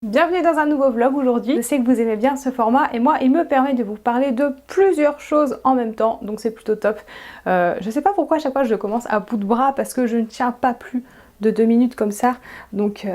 Bienvenue dans un nouveau vlog aujourd'hui. Je sais que vous aimez bien ce format et moi il me permet de vous parler de plusieurs choses en même temps, donc c'est plutôt top. Je sais pas pourquoi à chaque fois je commence à bout de bras parce que je ne tiens pas plus de 2 minutes comme ça, donc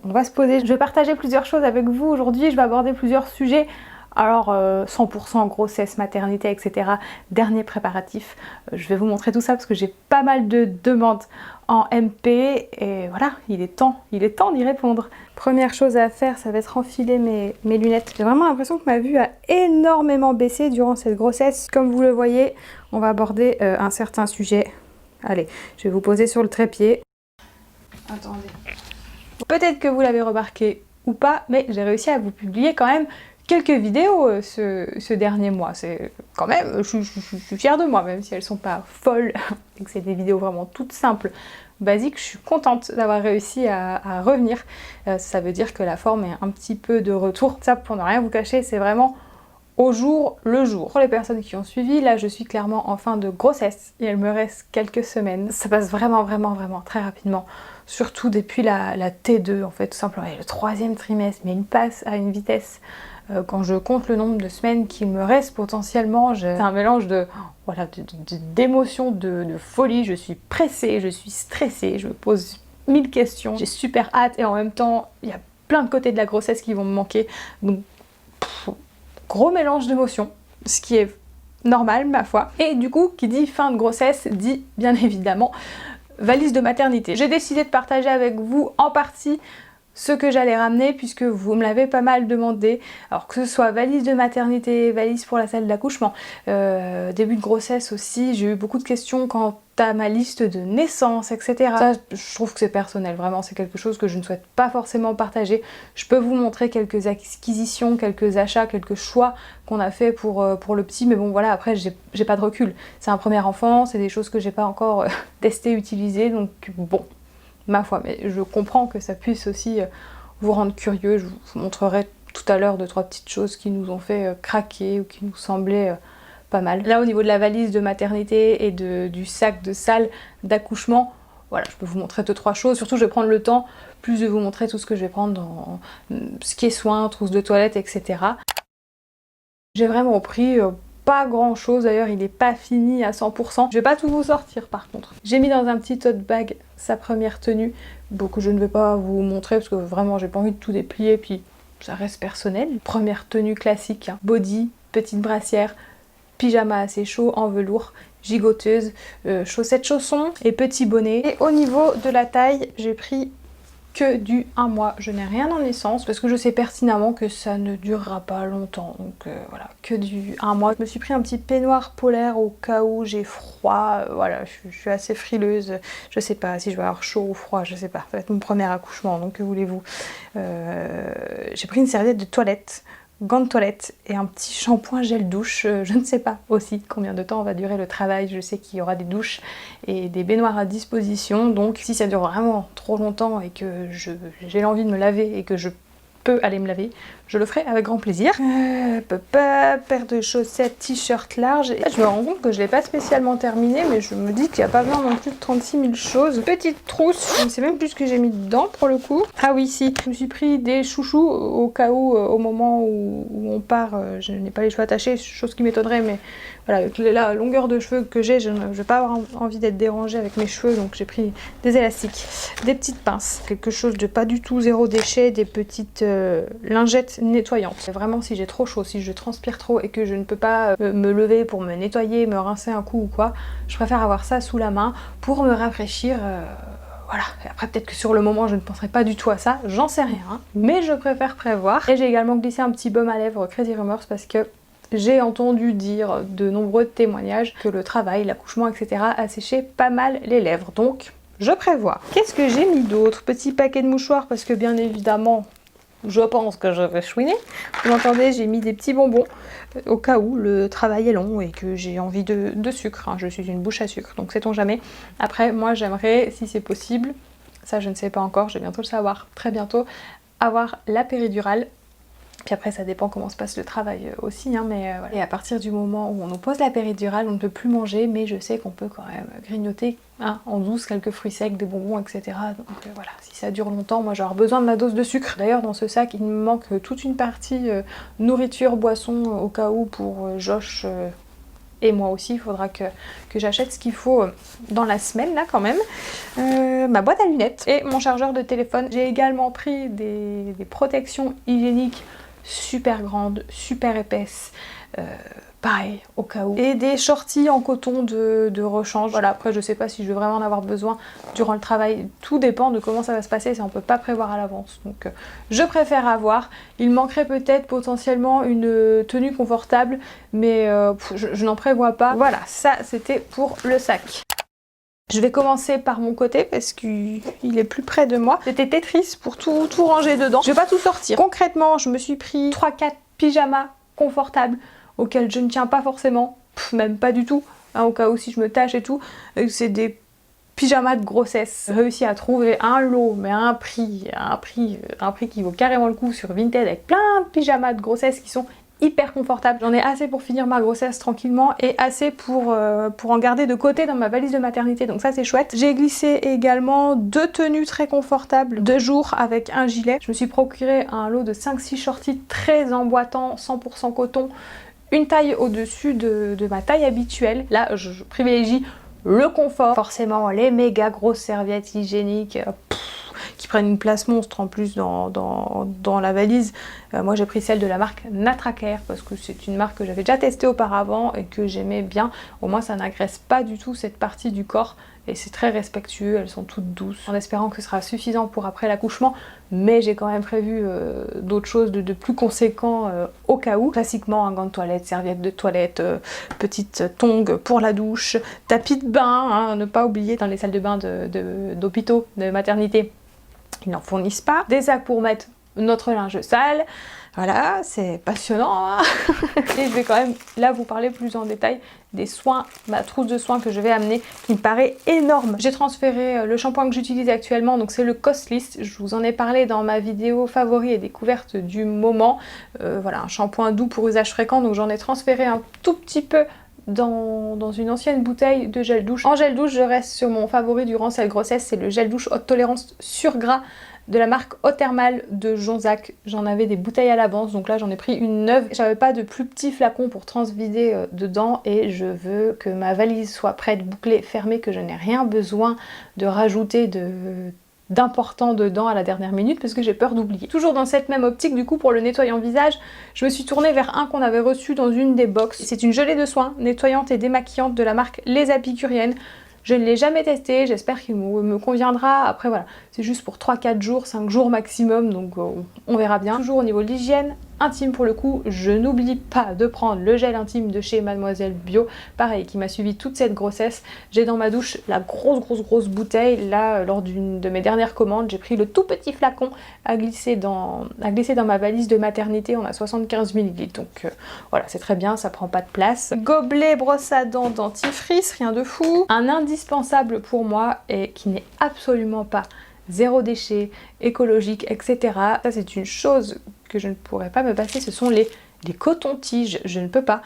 on va se poser. Je vais partager plusieurs choses avec vous aujourd'hui, je vais aborder plusieurs sujets. Alors 100% grossesse, maternité, etc. Dernier préparatif. Je vais vous montrer tout ça parce que j'ai pas mal de demandes en MP et voilà, il est temps d'y répondre. Première chose à faire, ça va être enfiler mes lunettes. J'ai vraiment l'impression que ma vue a énormément baissé durant cette grossesse. Comme vous le voyez, on va aborder un certain sujet. Allez, je vais vous poser sur le trépied. Attendez. Peut-être que vous l'avez remarqué ou pas, mais j'ai réussi à vous publier quand même quelques vidéos ce dernier mois. C'est quand même, je suis fière de moi, même si elles sont pas folles et que c'est des vidéos vraiment toutes simples, basiques. Je suis contente d'avoir réussi à revenir. Ça veut dire que la forme est un petit peu de retour. Ça, pour ne rien vous cacher, c'est vraiment au jour le jour. Pour les personnes qui ont suivi, là je suis clairement en fin de grossesse et il me reste quelques semaines. Ça passe vraiment très rapidement, surtout depuis la T2 en fait, tout simplement. Et le 3e trimestre, mais il passe à une vitesse. Quand je compte le nombre de semaines qu'il me reste potentiellement, c'est un mélange de voilà, d'émotions, de folie. Je suis pressée, je suis stressée, je me pose 1000 questions, j'ai super hâte et en même temps il y a plein de côtés de la grossesse qui vont me manquer. Donc gros mélange d'émotions, ce qui est normal ma foi. Et du coup, qui dit fin de grossesse, dit bien évidemment valise de maternité. J'ai décidé de partager avec vous en partie ce que j'allais ramener puisque vous me l'avez pas mal demandé. Alors que ce soit valise de maternité, valise pour la salle d'accouchement, début de grossesse aussi, j'ai eu beaucoup de questions quant à ma liste de naissance, etc. Ça, je trouve que c'est personnel, vraiment, c'est quelque chose que je ne souhaite pas forcément partager. Je peux vous montrer quelques acquisitions, quelques achats, quelques choix qu'on a fait pour le petit, mais bon voilà, après j'ai pas de recul. C'est un premier enfant, c'est des choses que j'ai pas encore testé, utilisées, donc bon. Ma foi, mais je comprends que ça puisse aussi vous rendre curieux. Je vous montrerai tout à l'heure 2-3 petites choses qui nous ont fait craquer ou qui nous semblaient pas mal. Là, au niveau de la valise de maternité et du sac de salle d'accouchement, voilà, je peux vous montrer 2-3 choses. Surtout, je vais prendre le temps plus de vous montrer tout ce que je vais prendre dans ce qui est soins, trousse de toilette, etc. J'ai vraiment pris pas grand chose, d'ailleurs il n'est pas fini à 100%. Je vais pas tout vous sortir par contre. J'ai mis dans un petit tote bag sa première tenue, que je ne vais pas vous montrer parce que vraiment j'ai pas envie de tout déplier, puis ça reste personnel. Première tenue classique, hein. Body, petite brassière, pyjama assez chaud en velours, gigoteuse, chaussettes chaussons et petit bonnet. Et au niveau de la taille, j'ai pris que du 1 mois. Je n'ai rien en essence parce que je sais pertinemment que ça ne durera pas longtemps. Donc voilà, que du 1 mois. Je me suis pris un petit peignoir polaire au cas où j'ai froid. Voilà, je suis assez frileuse. Je sais pas si je vais avoir chaud ou froid, je sais pas. Ça va être mon premier accouchement, donc que voulez-vous. J'ai pris une serviette de toilette, gants de toilette et un petit shampoing gel douche. Je ne sais pas aussi combien de temps va durer le travail. Je sais qu'il y aura des douches et des baignoires à disposition, donc si ça dure vraiment trop longtemps et que j'ai l'envie de me laver et que je peux aller me laver, je le ferai avec grand plaisir. Paire de chaussettes, t-shirt large. Et là, je me rends compte que je l'ai pas spécialement terminé, mais je me dis qu'il n'y a pas besoin non plus de 36 000 choses. Petite trousse, je ne sais même plus ce que j'ai mis dedans pour le coup. Ah oui, si, je me suis pris des chouchous au cas où, au moment où on part, je n'ai pas les cheveux attachés, chose qui m'étonnerait, mais voilà, avec la longueur de cheveux que j'ai, je ne vais pas avoir envie d'être dérangée avec mes cheveux, donc j'ai pris des élastiques, des petites pinces, quelque chose de pas du tout zéro déchet, des petites lingettes nettoyantes. Vraiment, si j'ai trop chaud, si je transpire trop et que je ne peux pas me lever pour me nettoyer, me rincer un coup ou quoi, je préfère avoir ça sous la main pour me rafraîchir. Voilà, et après peut-être que sur le moment je ne penserai pas du tout à ça, j'en sais rien, hein. Mais je préfère prévoir. Et j'ai également glissé un petit baume à lèvres Crazy Rumors parce que j'ai entendu dire de nombreux témoignages que le travail, l'accouchement, etc. a séché pas mal les lèvres, donc je prévois. Qu'est-ce que j'ai mis d'autre? Petit paquet de mouchoirs parce que bien évidemment, je pense que je vais chouiner. Vous m'entendez, j'ai mis des petits bonbons au cas où le travail est long et que j'ai envie de sucre, hein. Je suis une bouche à sucre, donc sait-on jamais. Après, moi j'aimerais, si c'est possible, ça je ne sais pas encore, je vais bientôt le savoir, très bientôt, avoir la péridurale. Puis après ça dépend comment se passe le travail aussi, hein, mais voilà. Et à partir du moment où on nous pose la péridurale, on ne peut plus manger, mais je sais qu'on peut quand même grignoter hein, en douce quelques fruits secs, des bonbons, etc. Donc voilà, si ça dure longtemps, moi j'aurai besoin de ma dose de sucre. D'ailleurs dans ce sac il me manque toute une partie nourriture, boisson au cas où pour Josh et moi aussi, il faudra que j'achète ce qu'il faut dans la semaine là quand même. Ma boîte à lunettes et mon chargeur de téléphone. J'ai également pris des protections hygiéniques super grandes, super épaisses. Pareil, au cas où. Et des shorties en coton de rechange. Voilà, après je sais pas si je vais vraiment en avoir besoin durant le travail. Tout dépend de comment ça va se passer, ça on peut pas prévoir à l'avance. Donc je préfère avoir. Il manquerait peut-être potentiellement une tenue confortable, mais je n'en prévois pas. Voilà, ça c'était pour le sac. Je vais commencer par mon côté parce qu'il est plus près de moi. C'était Tetris pour tout ranger dedans. Je vais pas tout sortir. Concrètement, je me suis pris 3-4 pyjamas confortables auxquels je ne tiens pas forcément, même pas du tout, hein, au cas où si je me tâche et tout. C'est des pyjamas de grossesse. J'ai réussi à trouver un lot, mais à un prix qui vaut carrément le coup sur Vinted avec plein de pyjamas de grossesse qui sont hyper confortable. J'en ai assez pour finir ma grossesse tranquillement et assez pour en garder de côté dans ma valise de maternité, donc ça c'est chouette. J'ai glissé également 2 tenues très confortables de jour avec un gilet. Je me suis procuré un lot de 5-6 shorties très emboîtants, 100% coton, une taille au-dessus de ma taille habituelle. Là je privilégie le confort, forcément les méga grosses serviettes hygiéniques qui prennent une place monstre en plus dans la valise. Moi j'ai pris celle de la marque Natracare parce que c'est une marque que j'avais déjà testée auparavant et que j'aimais bien. Au moins ça n'agresse pas du tout cette partie du corps et c'est très respectueux, elles sont toutes douces. En espérant que ce sera suffisant pour après l'accouchement, mais j'ai quand même prévu d'autres choses de plus conséquents au cas où. Classiquement un gant de toilette, serviette de toilette, petite tongue pour la douche, tapis de bain, hein, ne pas oublier dans les salles de bain d'hôpitaux, de maternité. Ils n'en fournissent pas. Des sacs pour mettre notre linge sale. Voilà, c'est passionnant. Hein. Et je vais quand même là vous parler plus en détail des soins, ma trousse de soins que je vais amener qui me paraît énorme. J'ai transféré le shampoing que j'utilise actuellement, donc c'est le Costlist. Je vous en ai parlé dans ma vidéo favoris et découverte du moment. Voilà, un shampoing doux pour usage fréquent, donc j'en ai transféré un tout petit peu dans une ancienne bouteille de gel douche. En gel douche, je reste sur mon favori durant cette grossesse, c'est le gel douche haute tolérance sur gras de la marque Eau Thermale de Jonzac. J'en avais des bouteilles à l'avance, donc là j'en ai pris une neuve. J'avais pas de plus petit flacon pour transvider dedans et je veux que ma valise soit prête, bouclée, fermée, que je n'ai rien besoin de rajouter d'important dedans à la dernière minute parce que j'ai peur d'oublier. Toujours dans cette même optique, du coup pour le nettoyant visage, je me suis tournée vers un qu'on avait reçu dans une des box. C'est une gelée de soins nettoyante et démaquillante de la marque Les Épicuriennes. Je ne l'ai jamais testé, j'espère qu'il me conviendra. Après voilà, c'est juste pour 3-4 jours, 5 jours maximum, donc on verra bien. Toujours au niveau de l'hygiène intime pour le coup, je n'oublie pas de prendre le gel intime de chez Mademoiselle Bio, pareil, qui m'a suivi toute cette grossesse. J'ai dans ma douche la grosse bouteille. Là, lors d'une de mes dernières commandes, j'ai pris le tout petit flacon à glisser dans ma valise de maternité. On a 75 ml, donc voilà, c'est très bien, ça prend pas de place. Gobelet, brosse à dents, dentifrice, rien de fou. Un indispensable pour moi et qui n'est absolument pas zéro déchet, écologique, etc. Ça c'est une chose que je ne pourrais pas me passer, ce sont les cotons-tiges, je ne peux pas.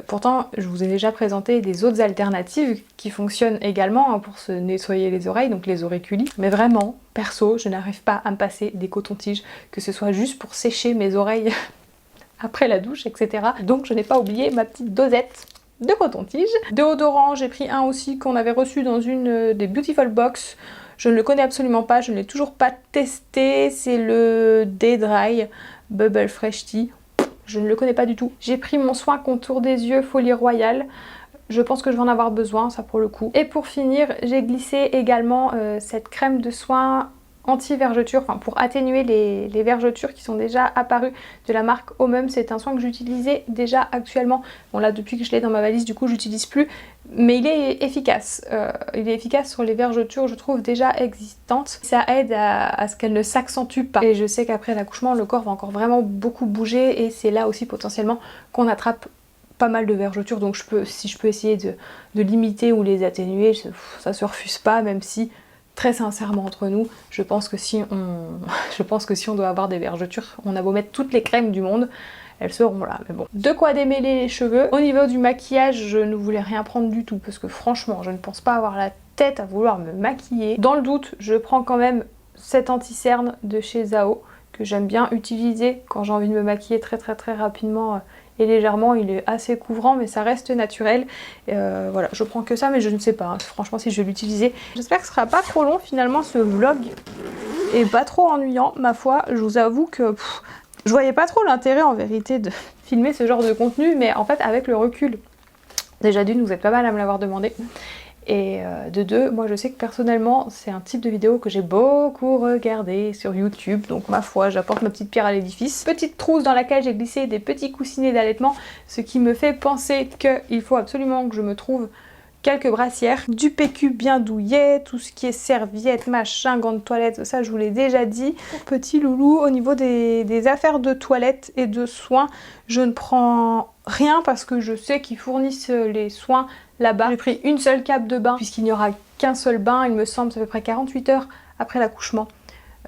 Pourtant, je vous ai déjà présenté des autres alternatives qui fonctionnent également hein, pour se nettoyer les oreilles, donc les auriculis. Mais vraiment, perso, je n'arrive pas à me passer des cotons-tiges, que ce soit juste pour sécher mes oreilles après la douche, etc. Donc je n'ai pas oublié ma petite dosette de coton-tige. Déodorant, j'ai pris un aussi qu'on avait reçu dans une des Beautiful Box. Je ne le connais absolument pas, je ne l'ai toujours pas testé, c'est le Day-Dry Bubble Fresh Tea. Je ne le connais pas du tout. J'ai pris mon soin contour des yeux Folie Royale. Je pense que je vais en avoir besoin, ça pour le coup. Et pour finir, j'ai glissé également cette crème de soin anti-vergeture, enfin pour atténuer les vergetures qui sont déjà apparues de la marque Omum. C'est un soin que j'utilisais déjà actuellement. Bon là depuis que je l'ai dans ma valise du coup j'utilise plus, mais il est efficace. Il est efficace sur les vergetures je trouve déjà existantes. Ça aide à ce qu'elles ne s'accentuent pas. Et je sais qu'après l'accouchement le corps va encore vraiment beaucoup bouger et c'est là aussi potentiellement qu'on attrape pas mal de vergetures. Donc si je peux essayer de limiter ou les atténuer, ça se refuse pas, même si Très sincèrement entre nous, je pense que si on doit avoir des vergetures, on a beau mettre toutes les crèmes du monde, elles seront là, mais bon. De quoi démêler les cheveux. Au niveau du maquillage, je ne voulais rien prendre du tout, parce que franchement, je ne pense pas avoir la tête à vouloir me maquiller. Dans le doute, je prends quand même cet anti-cerne de chez Zao, que j'aime bien utiliser quand j'ai envie de me maquiller très rapidement et légèrement. Il est assez couvrant, mais ça reste naturel. Voilà, je prends que ça, mais je ne sais pas, hein, franchement, si je vais l'utiliser. J'espère que ce sera pas trop long, finalement, ce vlog, et pas trop ennuyant, ma foi. Je vous avoue que... je voyais pas trop l'intérêt en vérité de filmer ce genre de contenu, mais en fait avec le recul, déjà d'une, vous êtes pas mal à me l'avoir demandé, et de deux, moi je sais que personnellement c'est un type de vidéo que j'ai beaucoup regardé sur YouTube, donc ma foi j'apporte ma petite pierre à l'édifice. Petite trousse dans laquelle j'ai glissé des petits coussinets d'allaitement, ce qui me fait penser qu'il faut absolument que je me trouve quelques brassières, du PQ bien douillet, tout ce qui est serviettes, machin, gants de toilette, ça je vous l'ai déjà dit. Petit loulou, au niveau des affaires de toilette et de soins, je ne prends rien parce que je sais qu'ils fournissent les soins là-bas. J'ai pris une seule cape de bain puisqu'il n'y aura qu'un seul bain, il me semble, c'est à peu près 48 heures après l'accouchement.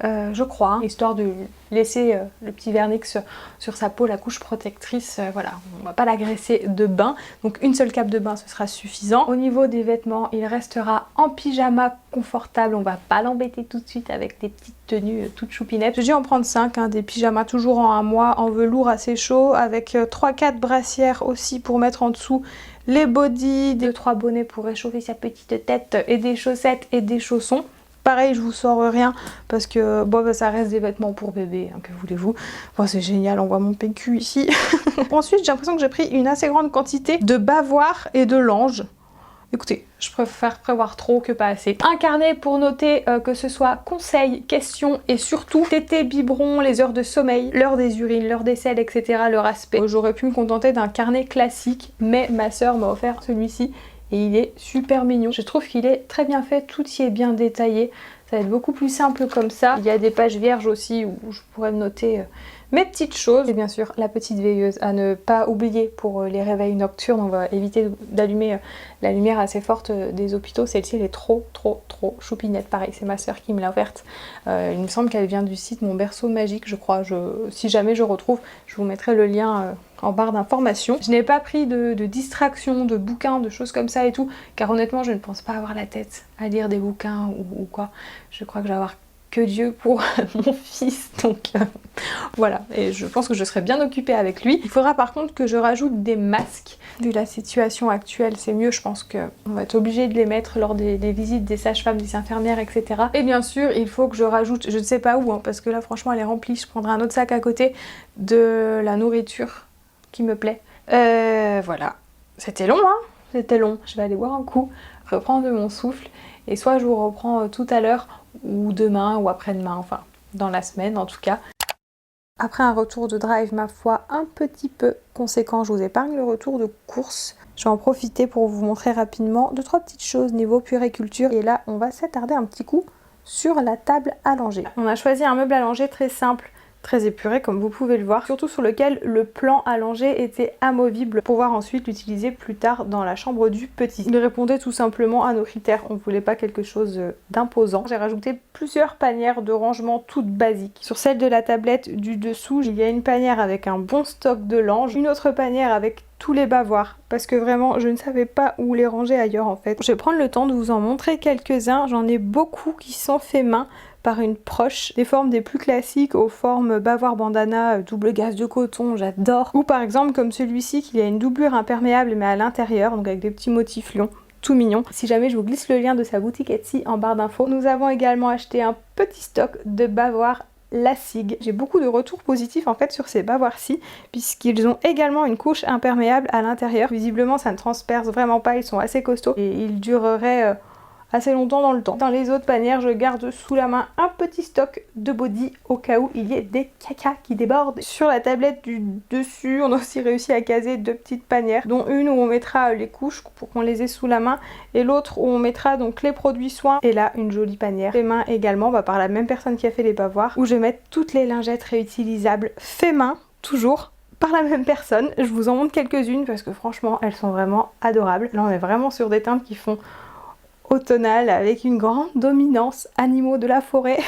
Je crois, hein, histoire de laisser le petit vernix sur sa peau, la couche protectrice, voilà, on va pas l'agresser de bain, donc une seule cape de bain ce sera suffisant. Au niveau des vêtements, il restera en pyjama confortable, on va pas l'embêter tout de suite avec des petites tenues toutes choupinettes. J'ai dû en prendre 5, hein, des pyjamas toujours en un mois, en velours assez chaud, avec 3-4 brassières aussi pour mettre en dessous les bodys, 2-3 bonnets pour réchauffer sa petite tête, et des chaussettes et des chaussons. Pareil, je vous sors rien parce que bon, bah, ça reste des vêtements pour bébé, hein, que voulez-vous. Bon, c'est génial, on voit mon PQ ici. Ensuite, j'ai l'impression que j'ai pris une assez grande quantité de bavoirs et de langes. Écoutez, je préfère prévoir trop que pas assez. Un carnet pour noter que ce soit conseils, questions et surtout tétés, biberons, les heures de sommeil, l'heure des urines, l'heure des selles, etc. leur aspect. J'aurais pu me contenter d'un carnet classique, mais ma soeur m'a offert celui-ci. Et il est super mignon. Je trouve qu'il est très bien fait, tout y est bien détaillé. Ça va être beaucoup plus simple comme ça. Il y a des pages vierges aussi où je pourrais me noter mes petites choses. Et bien sûr, la petite veilleuse à ne pas oublier pour les réveils nocturnes. On va éviter d'allumer la lumière assez forte des hôpitaux. Celle-ci, elle est trop choupinette. Pareil, c'est ma soeur qui me l'a offerte. Il me semble qu'elle vient du site Mon Berceau Magique, je crois. Si jamais je retrouve, je vous mettrai le lien en barre d'informations. Je n'ai pas pris de distraction, de bouquins, de choses comme ça et tout, car honnêtement, je ne pense pas avoir la tête à lire des bouquins ou quoi. Je crois que je vais avoir que Dieu pour mon fils, donc voilà, et je pense que je serai bien occupée avec lui. Il faudra par contre que je rajoute des masques. Vu la situation actuelle, c'est mieux, je pense qu'on va être obligé de les mettre lors des visites des sages-femmes, des infirmières, etc. Et bien sûr, il faut que je rajoute, je ne sais pas où, hein, parce que là franchement elle est remplie, je prendrai un autre sac à côté, de la nourriture qui me plaît. Voilà, c'était long, hein, c'était long. Je vais aller boire un coup, reprendre mon souffle, et soit je vous reprends tout à l'heure, ou demain, ou après-demain, enfin, dans la semaine en tout cas. Après un retour de drive, ma foi, un petit peu conséquent, je vous épargne le retour de course. Je vais en profiter pour vous montrer rapidement 2-3 petites choses niveau puériculture. Et là, on va s'attarder un petit coup sur la table à langer. On a choisi un meuble à langer très simple, très épuré comme vous pouvez le voir, surtout sur lequel le plan à langer était amovible pour pouvoir ensuite l'utiliser plus tard dans la chambre du petit. Il répondait tout simplement à nos critères, on ne voulait pas quelque chose d'imposant. J'ai rajouté plusieurs panières de rangement toutes basiques. Sur celle de la tablette du dessous, il y a une panière avec un bon stock de linge, une autre panière avec tous les bavoirs, parce que vraiment je ne savais pas où les ranger ailleurs en fait. Je vais prendre le temps de vous en montrer quelques-uns, j'en ai beaucoup qui sont faits main par une proche, des formes des plus classiques aux formes bavoir bandana, double gaze de coton, j'adore. Ou par exemple comme celui-ci qui a une doublure imperméable mais à l'intérieur, donc avec des petits motifs lions, tout mignon. Si jamais je vous glisse le lien de sa boutique Etsy en barre d'infos. Nous avons également acheté un petit stock de bavoirs Lassig. J'ai beaucoup de retours positifs en fait sur ces bavoirs-ci, puisqu'ils ont également une couche imperméable à l'intérieur. Visiblement ça ne transperce vraiment pas, ils sont assez costauds et ils dureraient assez longtemps dans le temps. Dans les autres panières, je garde sous la main un petit stock de body au cas où il y ait des cacas qui débordent. Sur la tablette du dessus, on a aussi réussi à caser 2 petites panières, dont une où on mettra les couches pour qu'on les ait sous la main et l'autre où on mettra donc les produits soins. Et là, une jolie panière fait main également, par la même personne qui a fait les bavoirs, où je vais mettre toutes les lingettes réutilisables fait main, toujours par la même personne. Je vous en montre quelques-unes parce que franchement, elles sont vraiment adorables. Là, on est vraiment sur des teintes qui font automnal avec une grande dominance animaux de la forêt.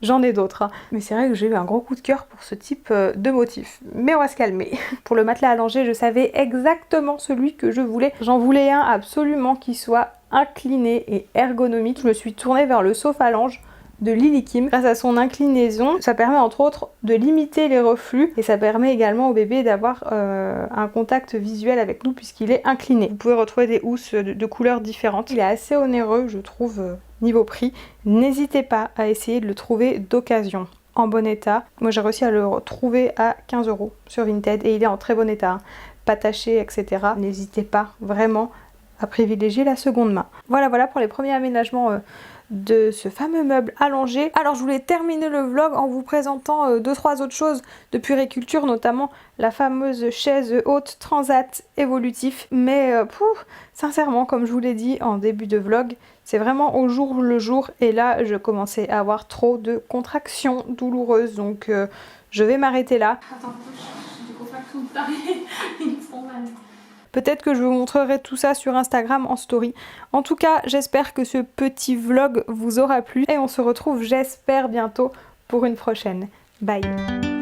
J'en ai d'autres, hein. Mais c'est vrai que j'ai eu un gros coup de cœur pour ce type de motif. Mais on va se calmer. Pour le matelas allongé, je savais exactement celui que je voulais. J'en voulais un absolument qui soit incliné et ergonomique. Je me suis tournée vers le Sofalange de Lily Kim. Grâce à son inclinaison, ça permet entre autres de limiter les reflux et ça permet également au bébé d'avoir un contact visuel avec nous puisqu'il est incliné. Vous pouvez retrouver des housses de couleurs différentes. Il est assez onéreux, je trouve, niveau prix. N'hésitez pas à essayer de le trouver d'occasion, en bon état. Moi j'ai réussi à le retrouver à 15 € sur Vinted et il est en très bon état, hein. Pas taché, etc. N'hésitez pas vraiment à privilégier la seconde main. Voilà pour les premiers aménagements de ce fameux meuble allongé. Alors je voulais terminer le vlog en vous présentant 2-3 autres choses de puériculture, notamment la fameuse chaise haute transat évolutif. Mais sincèrement, comme je vous l'ai dit en début de vlog, c'est vraiment au jour le jour et là je commençais à avoir trop de contractions douloureuses, donc je vais m'arrêter là. Attends, j'ai des contractions de taré, ils me font mal. Peut-être que je vous montrerai tout ça sur Instagram en story. En tout cas, j'espère que ce petit vlog vous aura plu et on se retrouve, j'espère, bientôt pour une prochaine. Bye!